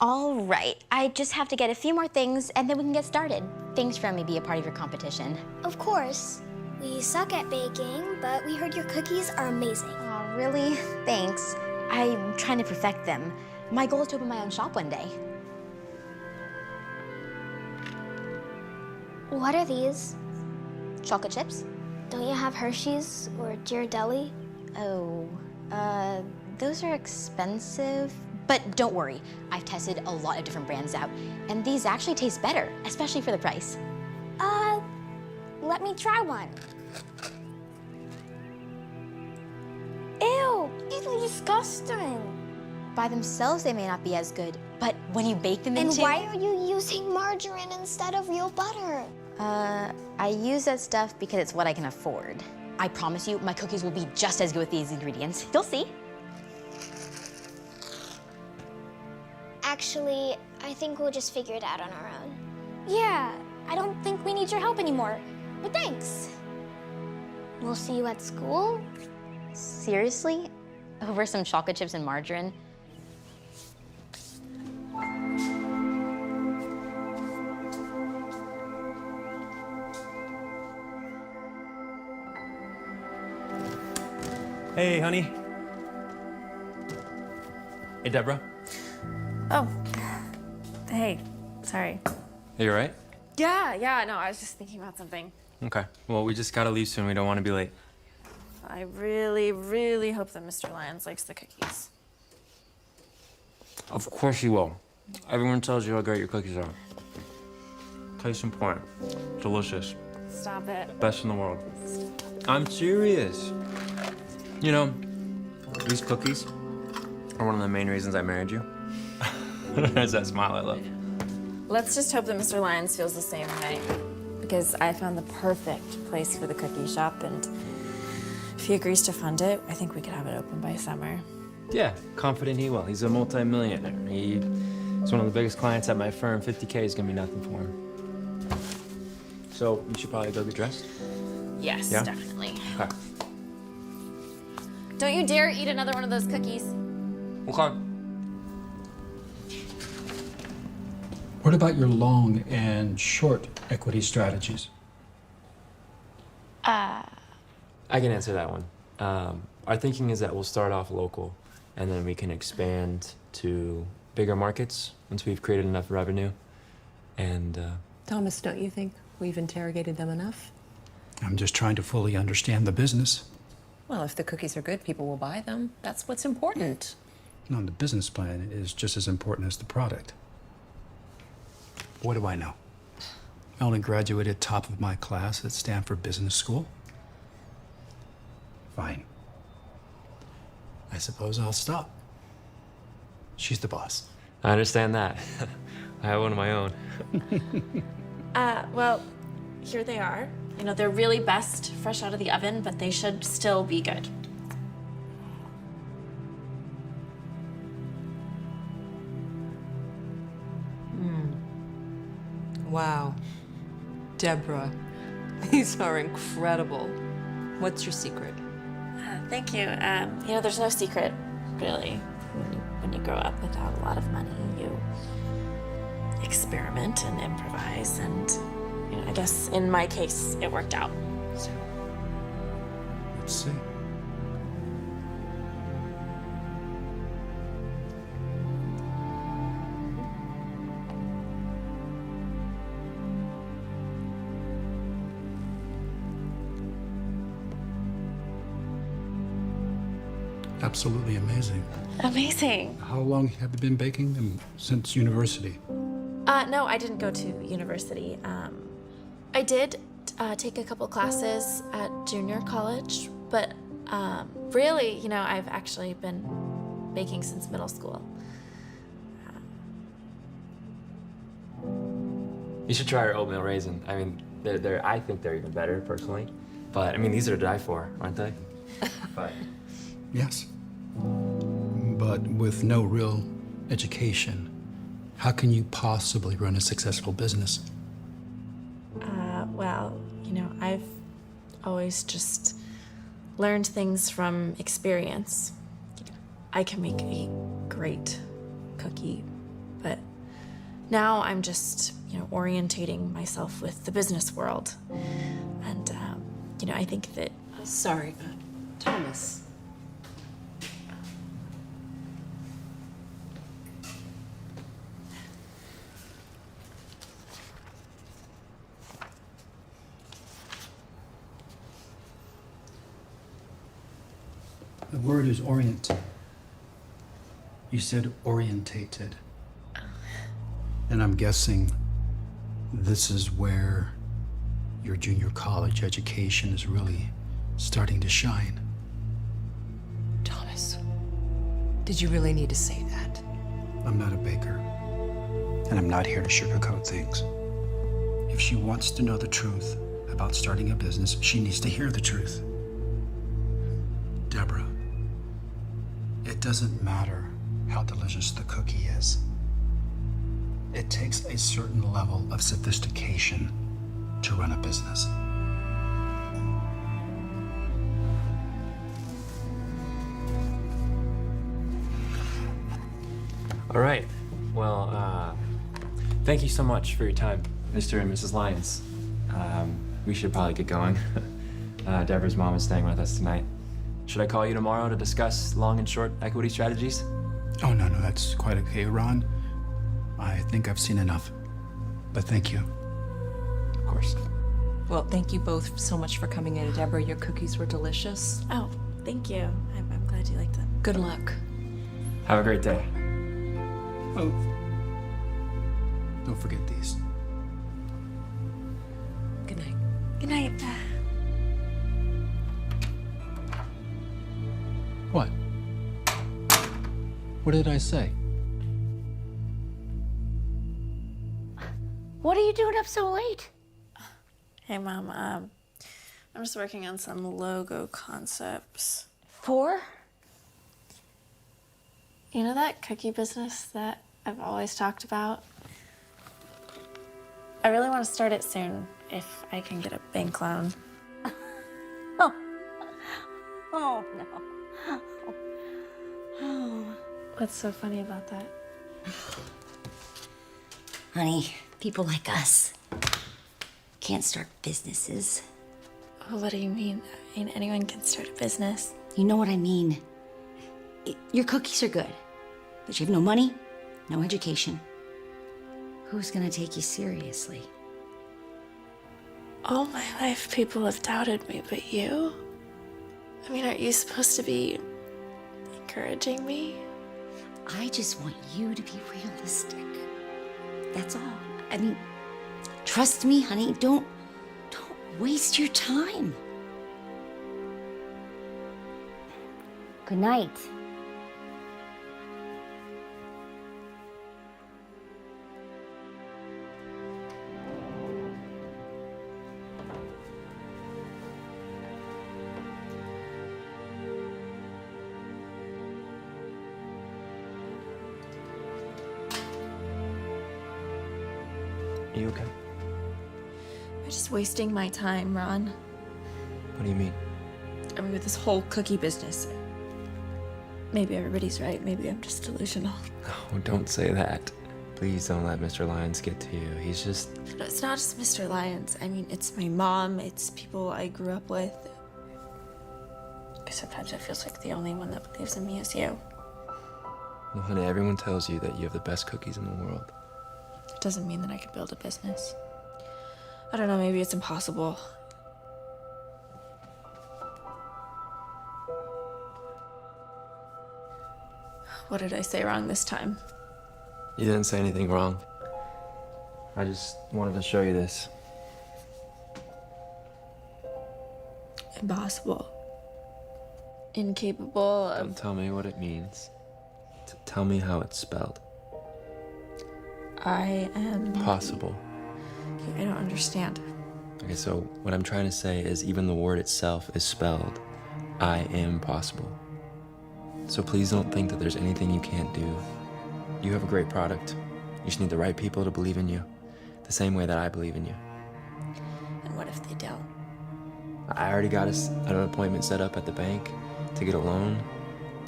All right, I just have to get a few more things and then we can get started. Thanks for letting me be a part of your competition. Of course. We suck at baking, but we heard your cookies are amazing. Oh, really? Thanks. I'm trying to perfect them. My goal is to open my own shop one day. What are these? Chocolate chips? Don't you have Hershey's or Ghirardelli? Oh, those are expensive. But don't worry, I've tested a lot of different brands out, and these actually taste better, especially for the price. Let me try one. Ew, these are disgusting. By themselves, they may not be as good, but when you bake them into... And why are you using margarine instead of real butter? I use that stuff because it's what I can afford. I promise you, my cookies will be just as good with these ingredients. You'll see. Actually, I think we'll just figure it out on our own. Yeah, I don't think we need your help anymore, but thanks. We'll see you at school? Seriously? Over some chocolate chips and margarine? Hey, honey. Hey, Deborah. Oh, hey, sorry. Are you all right? Yeah, no, I was just thinking about something. Okay. Well, we just gotta leave soon. We don't want to be late. I really, really hope that Mr. Lyons likes the cookies. Of course you will. Everyone tells you how great your cookies are. Case in point, delicious. Stop it. Best in the world. I'm serious. You know, these cookies are one of the main reasons I married you. There's that smile I love. Let's just hope that Mr. Lyons feels the same way, because I found the perfect place for the cookie shop, and if he agrees to fund it, I think we could have it open by summer. Yeah, confident he will. He's a multi-millionaire. He's one of the biggest clients at my firm. 50K is gonna be nothing for him. So you should probably go get dressed. Yes, Yeah? definitely. Okay. Don't you dare eat another one of those cookies. Okay. What about your long and short equity strategies? I can answer that one. Our thinking is that we'll start off local, and then we can expand to bigger markets once we've created enough revenue. And Thomas, don't you think we've interrogated them enough? I'm just trying to fully understand the business. Well, if the cookies are good, people will buy them. That's what's important. No, the business plan is just as important as the product. What do I know? I only graduated top of my class at Stanford Business School. Fine. I suppose I'll stop. She's the boss. I understand that. I have one of my own. Well, here they are. You know, they're really best fresh out of the oven, but they should still be good. Wow. Deborah, these are incredible. What's your secret? Thank you. You know, there's no secret, really. When you grow up without a lot of money, you experiment and improvise, and you know, I guess in my case, it worked out. So. Let's see. Absolutely amazing. Amazing. How long have you been baking them? Since university? No, I didn't go to university. I did take a couple classes at junior college, but really, you know, I've actually been baking since middle school. You should try our oatmeal raisin. I mean, I think they're even better, personally. But, I mean, these are to die for, aren't they? But... Yes. But with no real education, how can you possibly run a successful business? Well, you know, I've always just learned things from experience. I can make a great cookie, but now I'm just, orientating myself with the business world. And, I think that... Sorry, Thomas. The word is orient. You said orientated. And I'm guessing this is where your junior college education is really starting to shine. Thomas, did you really need to say that? I'm not a baker, and I'm not here to sugarcoat things. If she wants to know the truth about starting a business, she needs to hear the truth. Deborah, it doesn't matter how delicious the cookie is. It takes a certain level of sophistication to run a business. All right. Well, thank you so much for your time, Mr. and Mrs. Lyons. We should probably get going. Deborah's mom is staying with us tonight. Should I call you tomorrow to discuss long and short equity strategies? Oh, no, that's quite okay, Ron. I think I've seen enough. But thank you. Of course. Well, thank you both so much for coming in. Deborah, your cookies were delicious. Oh, thank you. I'm glad you liked them. Good luck. Have a great day. Oh, don't forget these. Good night. Good night. What? What did I say? What are you doing up so late? Hey, Mom. I'm just working on some logo concepts. For? You know that cookie business that I've always talked about? I really want to start it soon, if I can get a bank loan. Oh, no. Oh. What's so funny about that? Honey, people like us can't start businesses. Oh, what do you mean? I mean, anyone can start a business. You know what I mean. Your cookies are good, but you have no money, no education. Who's gonna take you seriously? All my life, people have doubted me, but you? I mean, aren't you supposed to be encouraging me? I just want you to be realistic. That's all. I mean, trust me, honey, don't waste your time. Good night. You okay? You're just wasting my time, Ron. What do you mean? I mean, with this whole cookie business. Maybe everybody's right. Maybe I'm just delusional. Oh, don't say that. Please don't let Mr. Lyons get to you. He's just... No, it's not just Mr. Lyons. I mean, it's my mom. It's people I grew up with. Because sometimes it feels like the only one that believes in me is you. No, honey, everyone tells you that you have the best cookies in the world. It doesn't mean that I could build a business. I don't know, maybe it's impossible. What did I say wrong this time? You didn't say anything wrong. I just wanted to show you this. Impossible. Incapable of... Don't tell me what it means. Tell me how it's spelled. I am... Possible. I don't understand. Okay, so what I'm trying to say is even the word itself is spelled I am possible. So please don't think that there's anything you can't do. You have a great product. You just need the right people to believe in you, the same way that I believe in you. And what if they don't? I already got us an appointment set up at the bank to get a loan,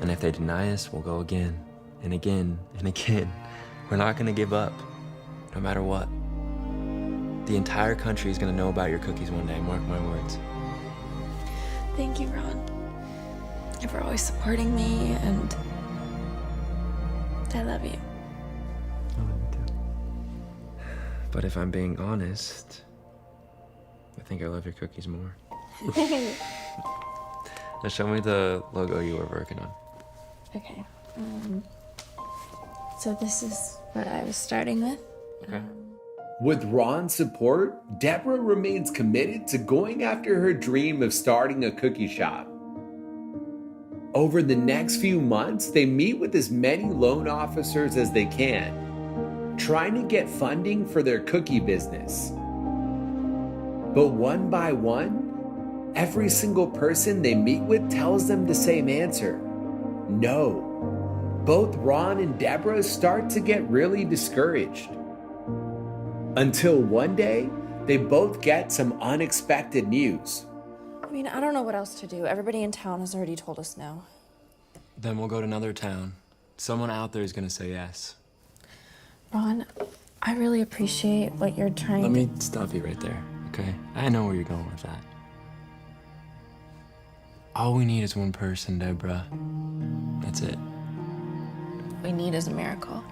and if they deny us, we'll go again and again and again We're not gonna give up, no matter what. The entire country is gonna know about your cookies one day, mark my words. Thank you, Ron, for always supporting me, and I love you. I love you too. But if I'm being honest, I think I love your cookies more. Now show me the logo you were working on. Okay. So this is what I was starting with. Okay. With Ron's support, Deborah remains committed to going after her dream of starting a cookie shop. Over the next few months, they meet with as many loan officers as they can, trying to get funding for their cookie business. But one by one, every single person they meet with tells them the same answer: no. Both Ron and Deborah start to get really discouraged. Until one day, they both get some unexpected news. I mean, I don't know what else to do. Everybody in town has already told us no. Then we'll go to another town. Someone out there is gonna say yes. Ron, I really appreciate what you're trying Let to... me stop you right there, okay? I know where you're going with that. All we need is one person, Deborah. That's it. we need is a miracle.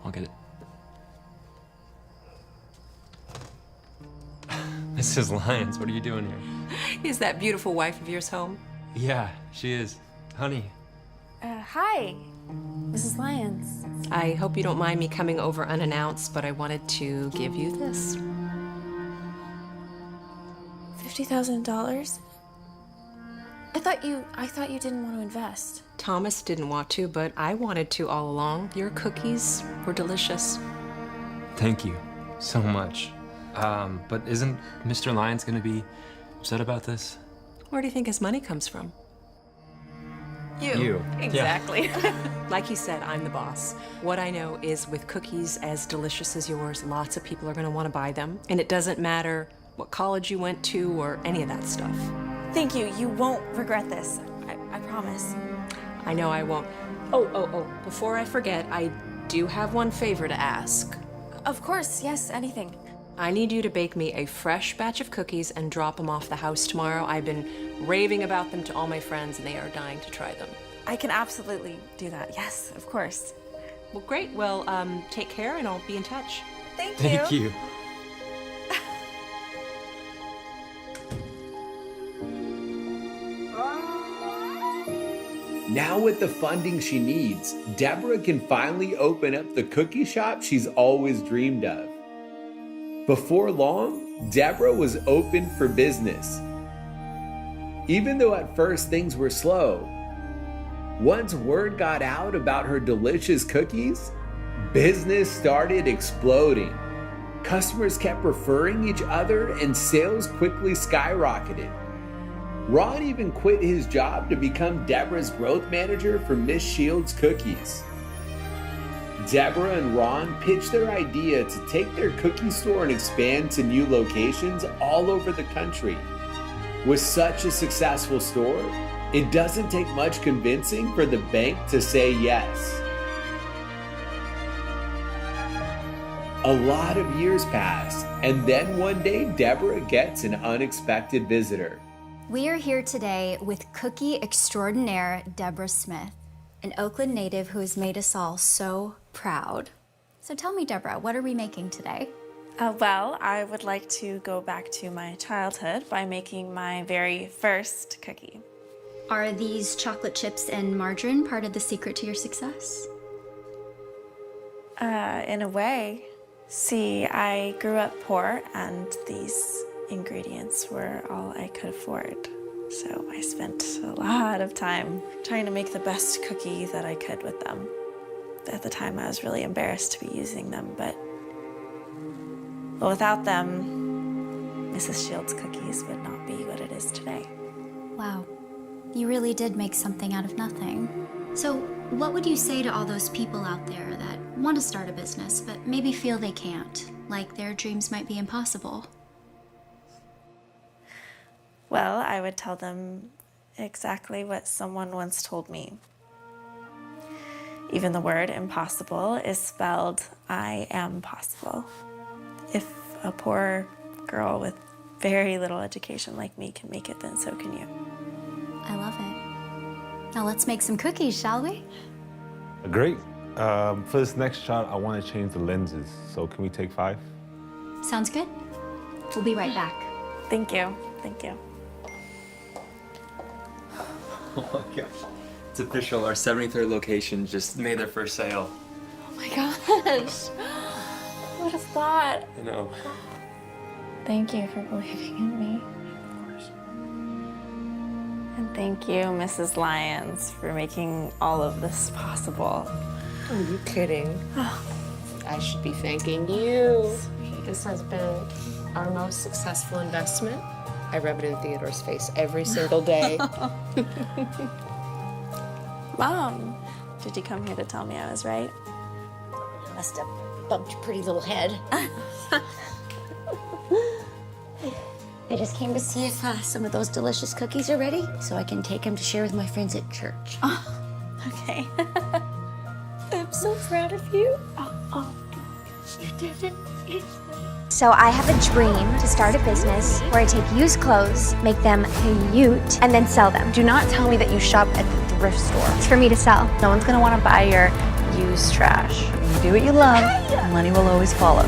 I'll get it. Mrs. Lyons, what are you doing here? Is that beautiful wife of yours home? Yeah, she is. Honey. Hi, Mrs. Lyons. I hope you don't mind me coming over unannounced, but I wanted to give you this. $50,000? I thought you didn't want to invest. Thomas didn't want to, but I wanted to all along. Your cookies were delicious. Thank you so much. But isn't Mr. Lyons gonna be upset about this? Where do you think his money comes from? You. Exactly. Like he said, I'm the boss. What I know is with cookies as delicious as yours, lots of people are going to want to buy them. And it doesn't matter what college you went to or any of that stuff. Thank you. You won't regret this. I promise. I know I won't. Oh, before I forget, I do have one favor to ask. Of course, yes, anything. I need you to bake me a fresh batch of cookies and drop them off the house tomorrow. I've been raving about them to all my friends, and they are dying to try them. I can absolutely do that. Yes, of course. Well, great. Well, take care, and I'll be in touch. Thank Thank you. Now with the funding she needs, Deborah can finally open up the cookie shop she's always dreamed of. Before long, Deborah was open for business. Even though at first things were slow, once word got out about her delicious cookies, business started exploding. Customers kept referring each other and sales quickly skyrocketed. Ron even quit his job to become Deborah's growth manager for Miss Shields Cookies. Deborah and Ron pitched their idea to take their cookie store and expand to new locations all over the country. With such a successful store, it doesn't take much convincing for the bank to say yes. A lot of years pass, and then one day Deborah gets an unexpected visitor. We are here today with cookie extraordinaire Deborah Smith, an Oakland native who has made us all so proud. So tell me, Deborah, what are we making today? Well, I would like to go back to my childhood by making my very first cookie. Are these chocolate chips and margarine part of the secret to your success? In a way. See, I grew up poor, and these ingredients were all I could afford. So I spent a lot of time trying to make the best cookie that I could with them. At the time, I was really embarrassed to be using them, but without them, Mrs. Shields' cookies would not be what it is today. Wow, you really did make something out of nothing. So what would you say to all those people out there that want to start a business, but maybe feel they can't, like their dreams might be impossible? Well, I would tell them exactly what someone once told me. Even the word impossible is spelled I am possible. If a poor girl with very little education like me can make it, then so can you. I love it. Now let's make some cookies, shall we? Great. For this next shot, I want to change the lenses. So can we take 5? Sounds good. We'll be right back. Thank you. Thank you. Oh my gosh. It's official. Our 73rd location just made their first sale. Oh my gosh. What a thought. I know. Thank you for believing in me. Of course. And thank you, Mrs. Lyons, for making all of this possible. Are you kidding? I should be thanking you. This has been our most successful investment. I rub it in Theodore's face every single day. Mom, did you come here to tell me I was right? Must have bumped your pretty little head. I just came to see if some of those delicious cookies are ready, so I can take them to share with my friends at church. Okay. I'm so proud of you. You did it. So I have a dream to start a business where I take used clothes, make them cute, and then sell them. Do not tell me that you shop at the thrift store. It's for me to sell. No one's gonna wanna buy your used trash. You do what you love, money will always follow.